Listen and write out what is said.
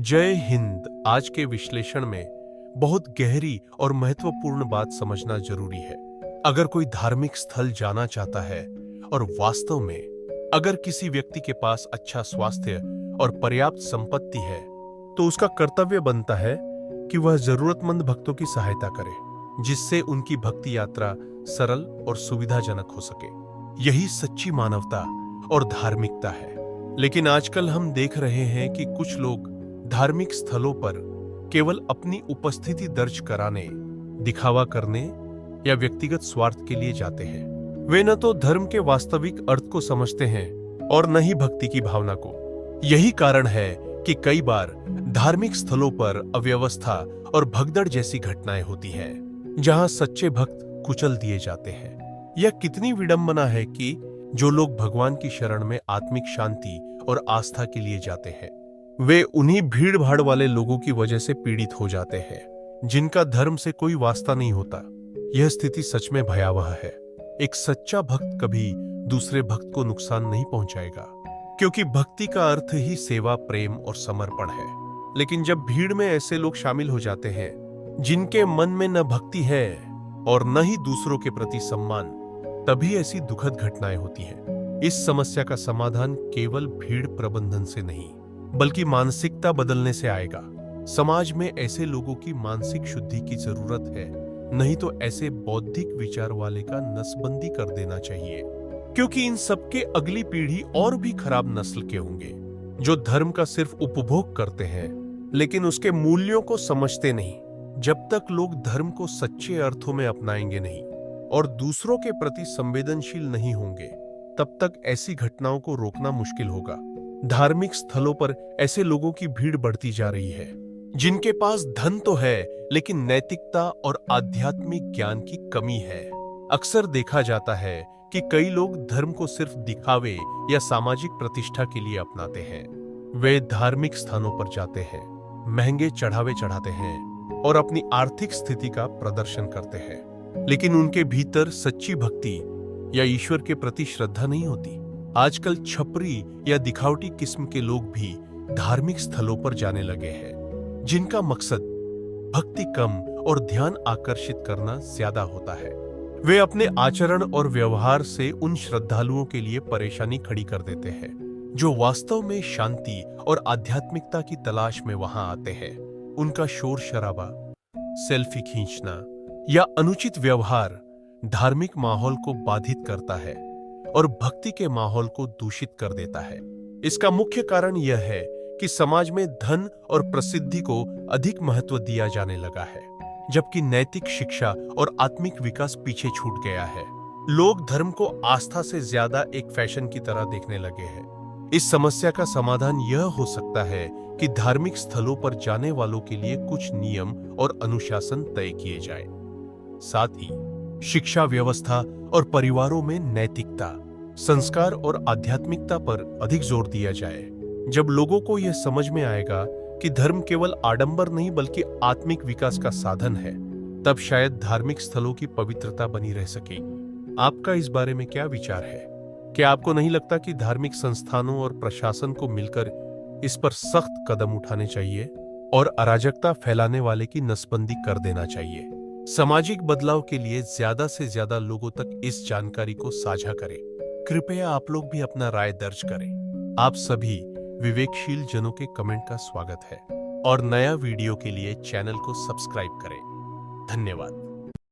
जय हिंद। आज के विश्लेषण में बहुत गहरी और महत्वपूर्ण बात समझना जरूरी है। अगर कोई धार्मिक स्थल जाना चाहता है और वास्तव में अगर किसी व्यक्ति के पास अच्छा स्वास्थ्य और पर्याप्त संपत्ति है, तो उसका कर्तव्य बनता है कि वह जरूरतमंद भक्तों की सहायता करे, जिससे उनकी भक्ति यात्रा सरल और सुविधाजनक हो सके। यही सच्ची मानवता और धार्मिकता है। लेकिन आजकल हम देख रहे हैं कि कुछ लोग धार्मिक स्थलों पर केवल अपनी उपस्थिति दर्ज कराने, दिखावा करने या व्यक्तिगत स्वार्थ के लिए जाते हैं। वे न तो धर्म के वास्तविक अर्थ को समझते हैं और न ही भक्ति की भावना को। यही कारण है कि कई बार धार्मिक स्थलों पर अव्यवस्था और भगदड़ जैसी घटनाएं होती हैं, जहां सच्चे भक्त कुचल दिए जाते हैं। यह कितनी विडंबना है कि जो लोग भगवान की शरण में आत्मिक शांति और आस्था के लिए जाते हैं, वे उन्हीं भीड़ भाड़ वाले लोगों की वजह से पीड़ित हो जाते हैं, जिनका धर्म से कोई वास्ता नहीं होता। यह स्थिति सच में भयावह है। एक सच्चा भक्त कभी दूसरे भक्त को नुकसान नहीं पहुंचाएगा, क्योंकि भक्ति का अर्थ ही सेवा, प्रेम और समर्पण है। लेकिन जब भीड़ में ऐसे लोग शामिल हो जाते हैं जिनके मन में न भक्ति है और न ही दूसरों के प्रति सम्मान, तभी ऐसी दुखद घटनाएं होती हैं। इस समस्या का समाधान केवल भीड़ प्रबंधन से नहीं, बल्कि मानसिकता बदलने से आएगा। समाज में ऐसे लोगों की मानसिक शुद्धि की जरूरत है, नहीं तो ऐसे बौद्धिक विचार वाले का नसबंदी कर देना चाहिए, क्योंकि इन सबके अगली पीढ़ी और भी खराब नस्ल के होंगे, जो धर्म का सिर्फ उपभोग करते हैं लेकिन उसके मूल्यों को समझते नहीं। जब तक लोग धर्म को सच्चे अर्थों में अपनाएंगे नहीं और दूसरों के प्रति संवेदनशील नहीं होंगे, तब तक ऐसी घटनाओं को रोकना मुश्किल होगा। धार्मिक स्थलों पर ऐसे लोगों की भीड़ बढ़ती जा रही है, जिनके पास धन तो है लेकिन नैतिकता और आध्यात्मिक ज्ञान की कमी है। अक्सर देखा जाता है कि कई लोग धर्म को सिर्फ दिखावे या सामाजिक प्रतिष्ठा के लिए अपनाते हैं। वे धार्मिक स्थानों पर जाते हैं, महंगे चढ़ावे चढ़ाते हैं और अपनी आर्थिक स्थिति का प्रदर्शन करते हैं, लेकिन उनके भीतर सच्ची भक्ति या ईश्वर के प्रति श्रद्धा नहीं होती। आजकल छपरी या दिखावटी किस्म के लोग भी धार्मिक स्थलों पर जाने लगे हैं, जिनका मकसद भक्ति कम और ध्यान आकर्षित करना ज्यादा होता है। वे अपने आचरण और व्यवहार से उन श्रद्धालुओं के लिए परेशानी खड़ी कर देते हैं, जो वास्तव में शांति और आध्यात्मिकता की तलाश में वहां आते हैं। उनका शोर शराबा, सेल्फी खींचना या अनुचित व्यवहार धार्मिक माहौल को बाधित करता है और भक्ति के माहौल को दूषित कर देता है। इसका मुख्य कारण यह है कि समाज में धन और प्रसिद्धि को अधिक महत्व दिया जाने लगा है, जबकि नैतिक शिक्षा और आत्मिक विकास पीछे छूट गया है। लोग धर्म को आस्था से ज्यादा एक फैशन की तरह देखने लगे हैं। इस समस्या का समाधान यह हो सकता है कि धार्मिक स्थलों पर जाने वालों के लिए कुछ नियम और अनुशासन तय किए जाए। साथ ही शिक्षा व्यवस्था और परिवारों में नैतिकता, संस्कार और आध्यात्मिकता पर अधिक जोर दिया जाए। जब लोगों को यह समझ में आएगा कि धर्म केवल आडंबर नहीं बल्कि आत्मिक विकास का साधन है, तब शायद धार्मिक स्थलों की पवित्रता बनी रह सकेगी। आपका इस बारे में क्या विचार है? क्या आपको नहीं लगता कि धार्मिक संस्थानों और प्रशासन को मिलकर इस पर सख्त कदम उठाने चाहिए और अराजकता फैलाने वाले की नसबंदी कर देना चाहिए? सामाजिक बदलाव के लिए ज्यादा से ज्यादा लोगों तक इस जानकारी को साझा करें। कृपया आप लोग भी अपना राय दर्ज करें। आप सभी विवेकशील जनों के कमेंट का स्वागत है और नया वीडियो के लिए चैनल को सब्सक्राइब करें। धन्यवाद।